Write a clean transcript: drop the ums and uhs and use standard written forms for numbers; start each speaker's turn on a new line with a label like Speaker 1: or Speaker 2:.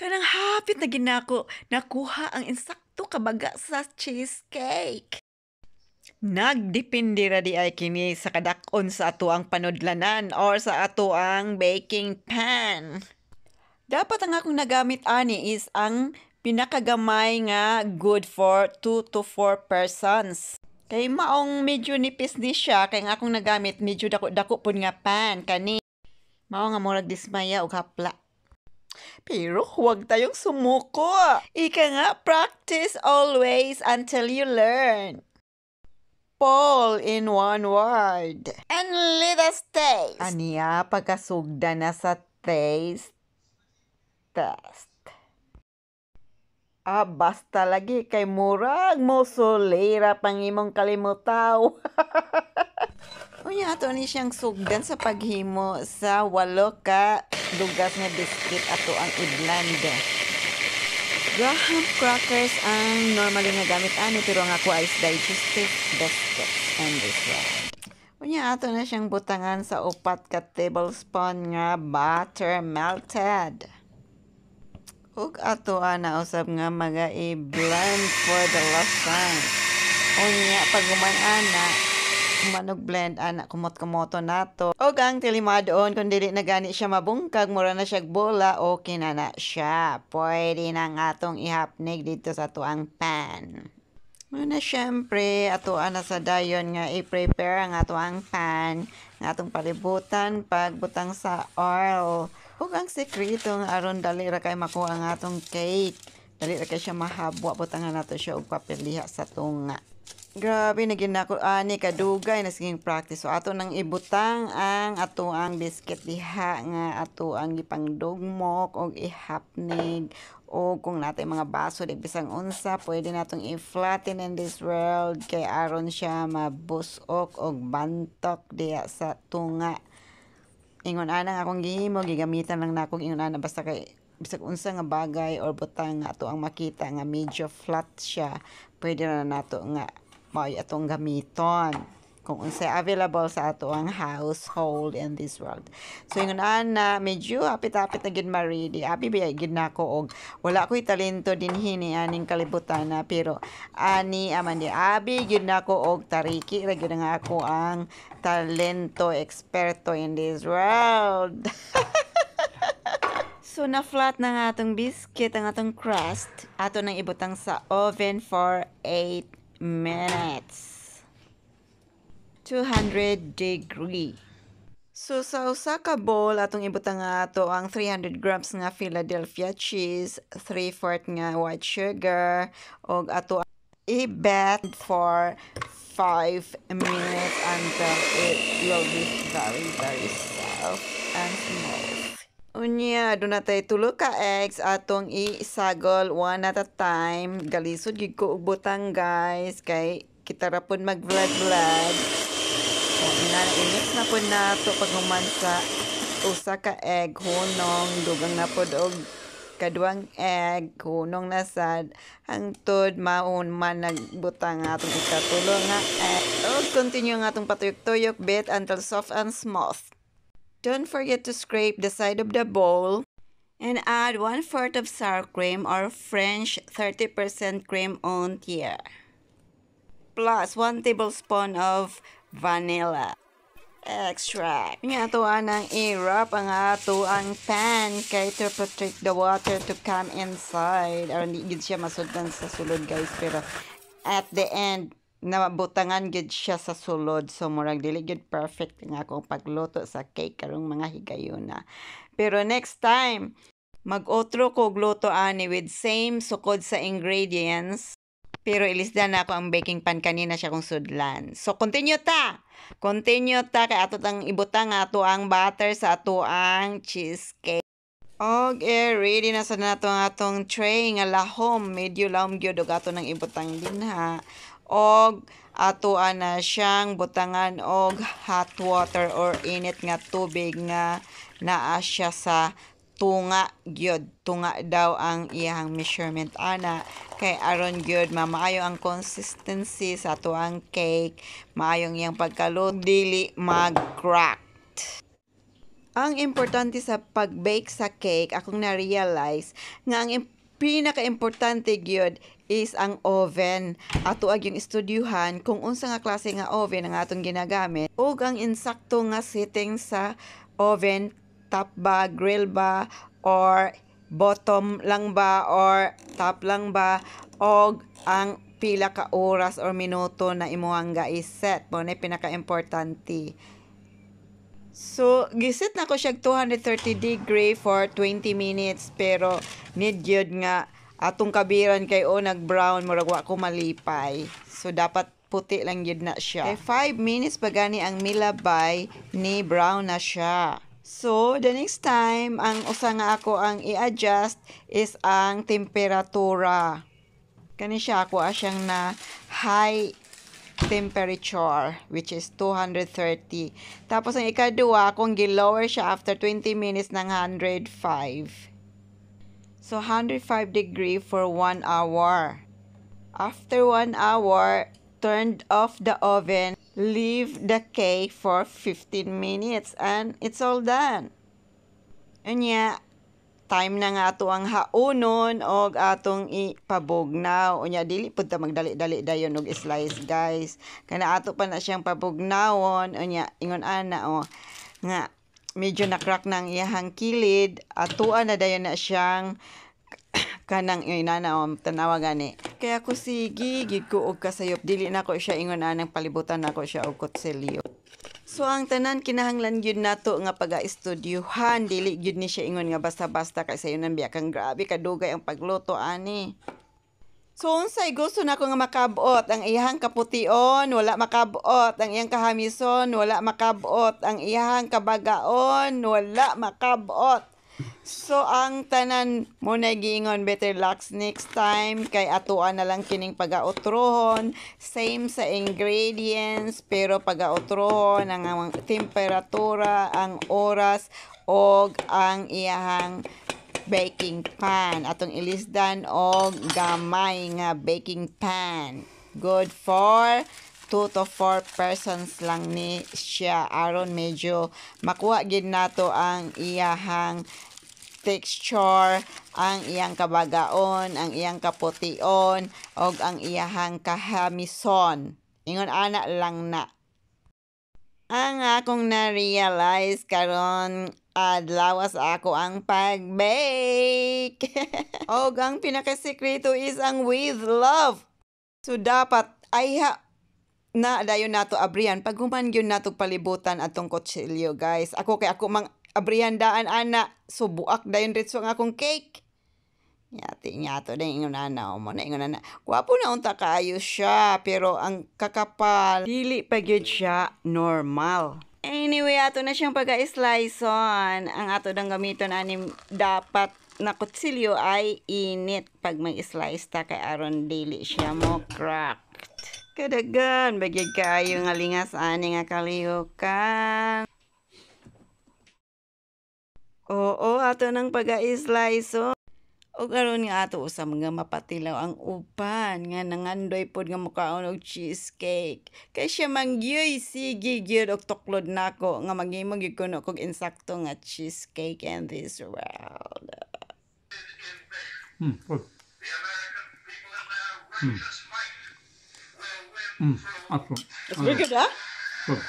Speaker 1: Kanang hapit na ginako, nakuha ang insakto kabaga sa cheesecake. Nagdepende ra di ay kini sa kadakon sa ato ang panudlanan or sa ato ang baking pan. Dapat ang akong nagamit ani is ang pinakagamay nga good for 2 to 4 persons. Kay maong medyo nipis ni siya kay ang akong nagamit medyo dako-dako pud nga pan kani. Mao nga murag dismaya og hapla. Pero huwag tayong sumuko. Ika nga, practice always until you learn. Paul in one word. And let us taste. Aniya, pagkasugda na sa taste test. Basta lagi kay murag mo sulira pang imong kalimutaw. Unya ato ni siyang sugdan sa paghimo sa 8 ka dugas nga biscuit ato ang i-blend. Graham crackers ang normally nga gamit ani pero nga ako is digestive biscuits and this one. Unya ato na siyang butangan sa 4 ka tablespoon nga butter melted. Ug ato na usab nga mga i-blend for the last time. Unya pag ana manog blend ana kumot-kumoto nato. Og ang tilimadon kung dili na gani siya mabungkag mura na siya bola okay na siya. Pwede na nga atong ihapnig dito sa tuang pan. Muna syempre ato na sa dayon nga i-prepare ang ato ang pan nga atong palibutan pagbutang sa oil. Ug ang sekreto nga aron dali ra kay makuha ang atong cake. Dali ra kay siya mahabwa butangan nato siya og papel liha sa tunga. Grabe na ginako ani kadugay na siging practice. So ato nang ibutang ang ato ang biscuit diha nga ato ang gipangdugmok og ihapnig o kung natay mga baso di bisang unsa pwede natong i-flatten in this world kay aron siya mabusok og bantok diha sa tunga. Ingon ana akong gihimo gigamitan lang nako ingon ana basta kay bisag unsa nga bagay or butang nga ato ang makita nga medyo flat siya pwede na nato nga mao'y atong gamiton kung unsay available sa ato ang household in this world. So ingon ana medyo hapit-hapit na gid ma-ready. Abi biyay gid nako og wala ko'y talento dinhi ni aning kalibutan na pero ani aman di abi gid nako og tariki ra gyud nga ako ang talento eksperto in this world. So na-flat na nga atong biscuit ang atong crust. Ato nang ibutang sa oven for 8 minutes. 200 degree. So sa usa ka bowl atong ibutang nga ato ang 300 grams nga Philadelphia cheese, 3/4 nga white sugar og ato i-bat for 5 minutes until it will be very soft and smooth. Unya, doon natay 3 ka eggs atong isagol one at a time. Galisod gid ko og butang guys kay kita ra pud mag-vlog. Inix na po nato paghuman sa usa ka egg hunong dugang na po og kaduang egg hunong na sad hangtod maun man nagbutang atong ikatulo nga egg. Og continue nga atong patuyok-tuyok bit until soft and smooth. Don't forget to scrape the side of the bowl and add 1/4 of sour cream or French 30% cream entier plus 1 tablespoon of vanilla extract. Nga ato anang i-wrap ang ato ang pan kay to protect the water to come inside. Aron di gid siya masudlan sa sulod guys pero at the end nabutangan gid siya sa sulod so murag dili gid perfect nga akong pagluto sa cake karong mga higayuna. Pero next time mag-otro ko gluto ani with same sukod sa ingredients. Pero ilisdan na ako ang baking pan kanina siya kung sudlan. So continue ta kay ato tang ibutang ato ang butter sa ato ang cheesecake. Og ready na sa nato ang atong tray nga lahom, medyo lahom gyud og ato nang ibutang dinha. Og ato na siyang butangan og hot water or init nga tubig nga naa siya sa tunga gyud. Tunga daw ang iyang measurement ana kay aron gyud maayo ang consistency sa ato ang cake, maayong iyang pagkaluto dili mag-cracked. Ang importante sa pag-bake sa cake, akong na-realize nga ang pinaka-importante gyud is ang oven. Ato ag yung estudyuhan kung unsa nga klase nga oven ang atong ginagamit ug ang insakto nga setting sa oven, top ba, grill ba, or bottom lang ba, or top lang ba, og ang pila ka oras or minuto na imuhang ga-set mo na pinaka-importante. So, giset na ko siya 230 degree for 20 minutes pero need yun nga atong kabiran kay o nag-brown murag wa ko malipay. So, dapat puti lang yun na siya. Kay 5 minutes pa gani ang milabay ni brown na siya. So, the next time, ang usa nga ako ang i-adjust is ang temperatura. Kani siya ako asyang na high temperature which is 230. Tapos ang ikaduwa, kung gi-lower siya after 20 minutes ng 105. So 105 degree for 1 hour. After 1 hour, turned off the oven, leave the cake for 15 minutes and it's all done. Unya, time na nga ato ang haunon og atong ipabugnaw. Unya dili pud ta magdali-dali dayon og slice, guys. Kana ato pa na siyang pabugnawon. Unya ingon ana nga medyo na-crack nang iyahang kilid. Atuan na dayon na siyang kanang inana tanawa gani. Kaya ko sige gid ko og kasayop, dili na ko siya ingon anang palibutan nako siya og kutsilyo. So ang tanan kinahanglan gyud nato nga paga-estudyuhan, dili gyud ni siya ingon nga basta-basta kay sayo nang biya kang grabe kadugay ang pagluto ani. So unsay gusto nako nga makabot, ang iyahang kapution wala makabot, ang iyang kahamison wala makabot, ang iyahang kabagaon wala makabot. So ang tanan mo na giingon better luck next time kay atuan na lang kining pagautrohon, same sa ingredients pero pagautrohon ang temperatura, ang oras og ang iyahang baking pan. Atong ilisdan og gamay nga baking pan. Good for 2 to 4 persons lang ni siya aron medyo makuha gid nato ang iyahang texture, ang iyang kabagaon, ang iyang kapution, og ang iyahang kahamison. Ingon ana lang na. Ang akong na-realize karon adlaw sa ako ang pag-bake. Og ang pinakasekreto is ang with love. So dapat na dayon nato abrihan pag human gyud nato palibutan atong kutsilyo, guys. Ako mang abrihan daan ana subuak dayon ritso ang akong cake. Nyati din ingon ana mo na ingon ana. Gwapo na unta kaayo siya pero ang kakapal dili pa gyud siya normal. Anyway, ato na siyang pag-slice on. Ang ato dang gamiton ani dapat na kutsilyo ay init pag may slice ta kay aron dili siya mo cracked. Kadagan bagyag kayo nga lingas ani nga kalihukan. Oo, ato nang pag-slice on. O karon nga ato sa mga mapatilaw ang upan nga nangandoy pod nga mukaon og cheesecake. Kay siya mangyoy sige gyud og tuklod nako nga maghimo gyud kuno kog insakto nga cheesecake in this world.
Speaker 2: Good. Excellent.
Speaker 1: It's very good, huh?
Speaker 2: Good.